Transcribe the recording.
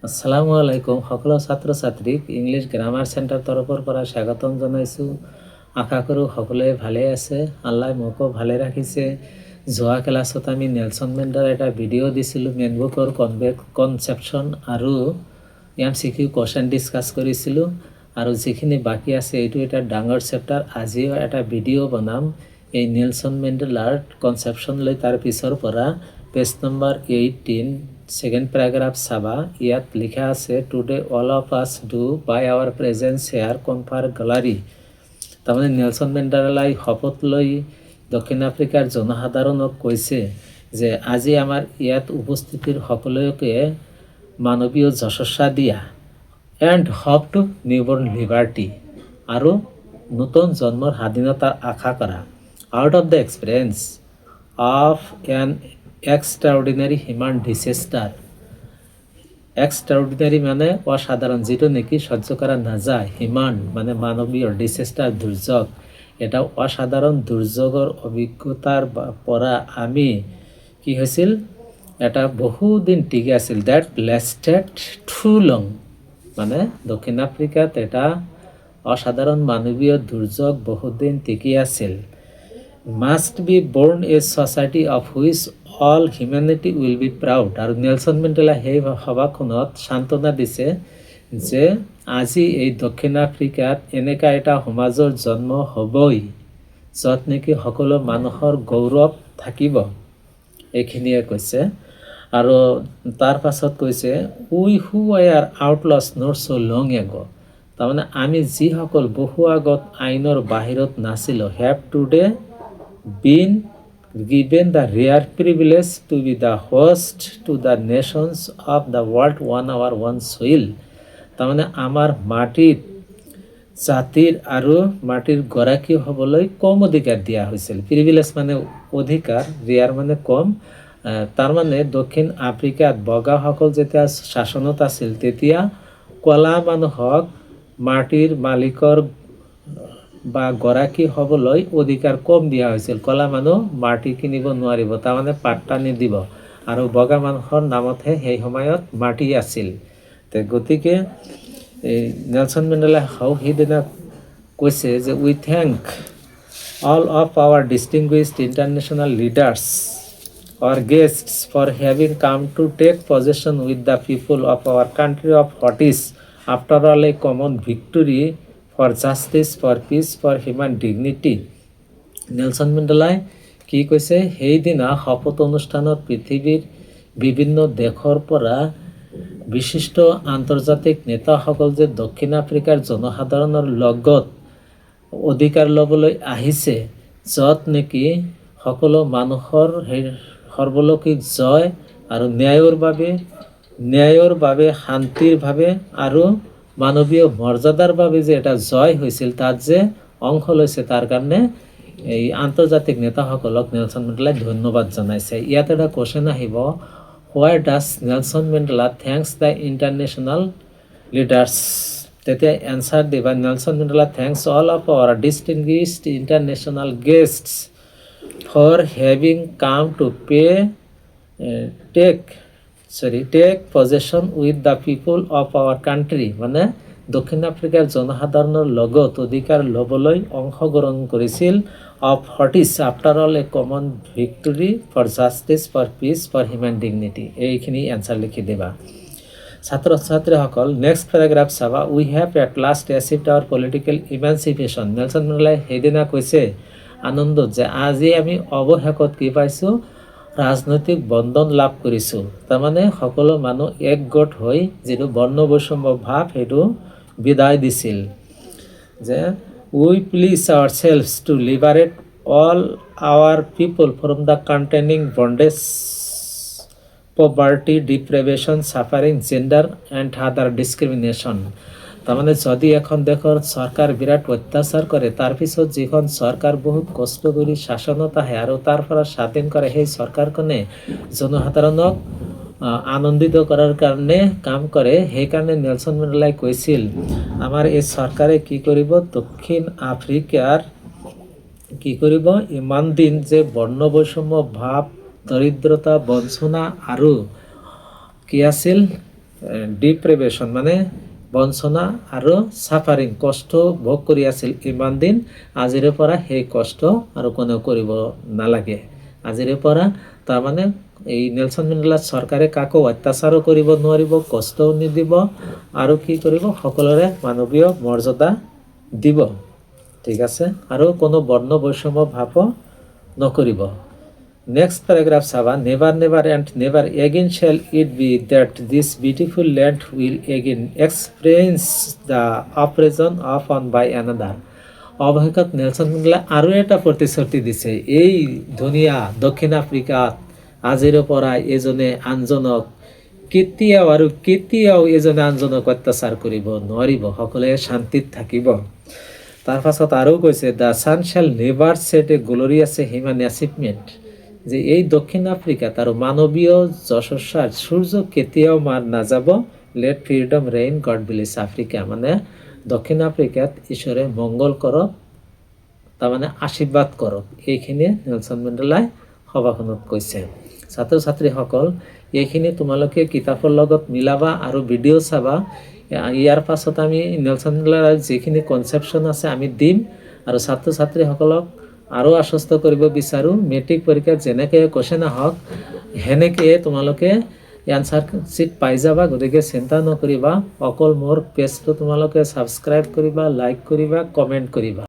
আসসালামু আলাইকুম সকলো ছাত্ৰ ছাত্ৰীক ইংলিছ গ্ৰামাৰ চেণ্টাৰ তৰফৰ পৰা স্বাগতম জনাইছোঁ। আশা কৰোঁ সকলোৱে ভালে আছে, আল্লাহ মোকো ভালে ৰাখিছে। যোৱা ক্লাছত আমি নেলছন মেণ্ডেলাৰ এটা ভিডিঅ' দিছিলোঁ, মেনবুকৰ কনচেপশ্যন আৰু MCQ কুৱেশ্যন ডিছকাছ কৰিছিলোঁ। আৰু যিখিনি বাকী আছে এইটো এটা ডাঙৰ চেপ্টাৰ। আজিও এটা ভিডিঅ' বনাম এই নেলছন মেণ্ডেলাৰ কনচেপশ্যন লৈ। তাৰ পিছৰ পৰা পেজ নম্বৰ 18 সেকেন্ড প্যারাগ্রাফ চাবা। ইয়াত লিখা আছে today all of us do by our presence here confer glory. তাৰমানে নেলছন মেণ্ডেলাই শপত লৈ দক্ষিণ আফ্ৰিকাৰ জনসাধাৰণক কৈছে যে আজি আমাৰ ইয়াত উপস্থিতিৰ সকলোকে মানৱীয় যশস্যা দিয়া and hope to newborn liberty আৰু নতুন জন্মৰ স্বাধীনতাৰ আশা কৰা। Out of the experience of an extraordinary human disaster. Extraordinary মানে অসাধারণ, যেটা নাকি সহ্য করা না যায়। হিউম্যান মানে মানবীয়, ডিসেস্টার দুর্যোগ। এটা অসাধারণ দুৰ্যোগৰ অভিজ্ঞতাৰ পৰা আমি কি হৈছিল, এটা বহুদিন টিকে আছিল। দ্যাট লাষ্টেড টু লং, মানে দক্ষিণ আফ্ৰিকাত এটা অসাধাৰণ মানৱীয় দুৰ্যোগ বহুদিন টিকি আছিল। Must B born A society of which all humanity will be proud. আৰু নেলছন মেণ্ডেলা সেই সভাখনত সান্তনা দিছে যে আজি এই দক্ষিণ আফ্ৰিকাত এনেকুৱা এটা সমাজৰ জন্ম হ'বই য'ত নেকি সকলো মানুহৰ গৌৰৱ থাকিব, এইখিনিয়ে কৈছে। আৰু তাৰ পাছত কৈছে উই হু R আউটলছ not so' long ago. তাৰমানে আমি যিসকল বহু আগত আইনৰ বাহিৰত নাছিলোঁ, have today been given the rare privilege to be the host to the nations of the world on our one soil। তাৰমানে আমাৰ মাটিত জাতিৰ আৰু মাটিৰ গৰাকী হ'বলৈ কম অধিকাৰ দিয়া হৈছিল। প্ৰিভিলেজ মানে অধিকাৰ, ৰেয়াৰ মানে কম। তাৰমানে দক্ষিণ আফ্ৰিকাত বগাসকল যেতিয়া শাসনত আছিল তেতিয়া কলা মানুহক মাটিৰ মালিকৰ বা গৰাকী হ'বলৈ অধিকাৰ কম দিয়া হৈছিল। কলা মানুহ মাটি কিনিব নোৱাৰিব, তাৰমানে পাট্টা নিদিব, আৰু বগা মানুহৰ নামতহে সেই সময়ত মাটি আছিল। গতিকে এই নেলছন মেণ্ডেলাই সেইদিনা কৈছে যে we thank all of our distinguished international leaders or guests for having come to take possession with the people of our country of what is after all a common victory for justice, for peace, for human dignity. Nelson মেণ্ডেলাই কি কৈছে, সেইদিনা শপত অনুষ্ঠানত পৃথিৱীৰ বিভিন্ন দেশৰ পৰা বিশিষ্ট আন্তৰ্জাতিক নেতাসকল যে দক্ষিণ আফ্ৰিকাৰ জনসাধাৰণৰ লগত অধিকাৰ ল'বলৈ আহিছে, য'ত নেকি সকলো মানুহৰ সৰ্বলৌকিক জয় আৰু ন্যায়ৰ বাবে শান্তিৰ বাবে আৰু মানৱীয় মৰ্যাদাৰ বাবে যে এটা জয় হৈছিল, তাত যে অংশ লৈছে, তাৰ কাৰণে এই আন্তৰ্জাতিক নেতাসকলক নেলছন মেণ্ডেলাই ধন্যবাদ জনাইছে। ইয়াত এটা কুৱেশ্যন আহিব, why does Nelson Mandela thanks the international leaders. তেতিয়া এনচাৰ দিবা, Nelson Mandela thanks all of our distinguished international guests for having come to take possession with the people of our country. মানে দক্ষিণ আফ্ৰিকাৰ জনসাধাৰণৰ লগত অধিকাৰ ল'বলৈ অংশগ্ৰহণ কৰিছিল। Of what is after all a common victory for justice, for peace, for human dignity. এইখিনি এনচাৰ লিখি দিবা। ছাত্ৰ ছাত্ৰীসকল নেক্সট পেৰাগ্ৰাফ চাবা। উই have at last achieved our political emancipation. Nelson মেণ্ডেলাই সেইদিনা কৈছে আনন্দত যে আজি আমি অৱশেষত কি পাইছোঁ, ৰাজনৈতিক বন্ধন লাভ কৰিছোঁ। তাৰমানে সকলো মানুহ একগোট হৈ যিটো বৰ্ণ বৈষম্য ভাৱ সেইটো বিদায় দিছিল। যে we pledge ourselves to liberate all our people from the containing bondage, poverty, deprivation, suffering, gender and other discrimination. তাৰমানে যদি এখন দেশৰ চৰকাৰ বিৰাট অত্যাচাৰ কৰে, তাৰপিছত যিখন চৰকাৰ বহুত কষ্ট কৰি শাসনত আহে আৰু তাৰ পৰা স্বাধীন কৰে, সেই চৰকাৰখনে জনসাধাৰণক আনন্দিত কৰাৰ কাৰণে কাম কৰে। সেইকাৰণে নেলছন মেণ্ডেলাই কৈছিল আমাৰ এই চৰকাৰে কি কৰিব, দক্ষিণ আফ্ৰিকাৰ কি কৰিব, ইমান দিন যে বৰ্ণ বৈষম্য ভাৱ, দৰিদ্ৰতা, বঞ্চনা আৰু কি আছিল, ডিপ্ৰেভেশ্যন মানে বঞ্চনা আৰু চাফাৰিং কষ্ট ভোগ কৰি আছিল ইমান দিন, আজিৰে পৰা সেই কষ্ট আৰু কোনেও কৰিব নালাগে। আজিৰে পৰা তাৰমানে এই নেলছন মেণ্ডেলাৰ চৰকাৰে কাকো অত্যাচাৰো কৰিব নোৱাৰিব, কষ্টও নিদিব আৰু কি কৰিব, সকলোৰে মানৱীয় মৰ্যাদা দিব। ঠিক আছে, আৰু কোনো বৰ্ণ বৈষম্য ভাৱো নকৰিব। নেক্সট প্যারাগ্রাফ চাবা, never never and never again shall it be that this beautiful land will again experience the operation of one by another. অৱশেষত নেলছন মেণ্ডেলা আৰু এটা প্ৰতিশ্ৰুতি দিছে, এই ধুনীয়া দক্ষিণ আফ্ৰিকাত আজিৰে পৰা এজনে আনজনক কেতিয়াও এজনে আনজনক অত্যাচাৰ কৰিব নোৱাৰিব, সকলোৱে শান্তিত থাকিব। তাৰ পাছত আৰু কৈছে, the sun shall never set a glorious human achievement, যে এই দক্ষিণ আফ্ৰিকাত আৰু মানৱীয় যশস্যাৰ সূৰ্য কেতিয়াও মাৰ নাযাব। Let freedom reign, God bless Africa, মানে দক্ষিণ আফ্ৰিকাত ঈশ্বৰে মংগল কৰক, তাৰমানে আশীৰ্বাদ কৰক, এইখিনিয়ে নেলছন মেণ্ডেলাই সভাখনত কৈছে। ছাত্ৰ ছাত্ৰীসকল, এইখিনি তোমালোকে কিতাপৰ লগত মিলাবা আৰু ভিডিঅ' চাবা। ইয়াৰ পাছত আমি নেলছন মেণ্ডেলাৰ যিখিনি কনচেপশ্যন আছে আমি দিম, আৰু ছাত্ৰ ছাত্ৰীসকলক আৰু আশ্বস্ত কৰিব বিচাৰোঁ, মেট্ৰিক পৰীক্ষাত যেনেকৈ কুৱেশ্যন আহক সেনেকৈ তোমালোকে এনচাৰ শ্বীট পাই যাবা। গতিকে চিন্তা নকৰিবা, অকল মোৰ পেজটো তোমালোকে ছাবস্ক্ৰাইব কৰিবা, লাইক কৰিবা, কমেণ্ট কৰিবা।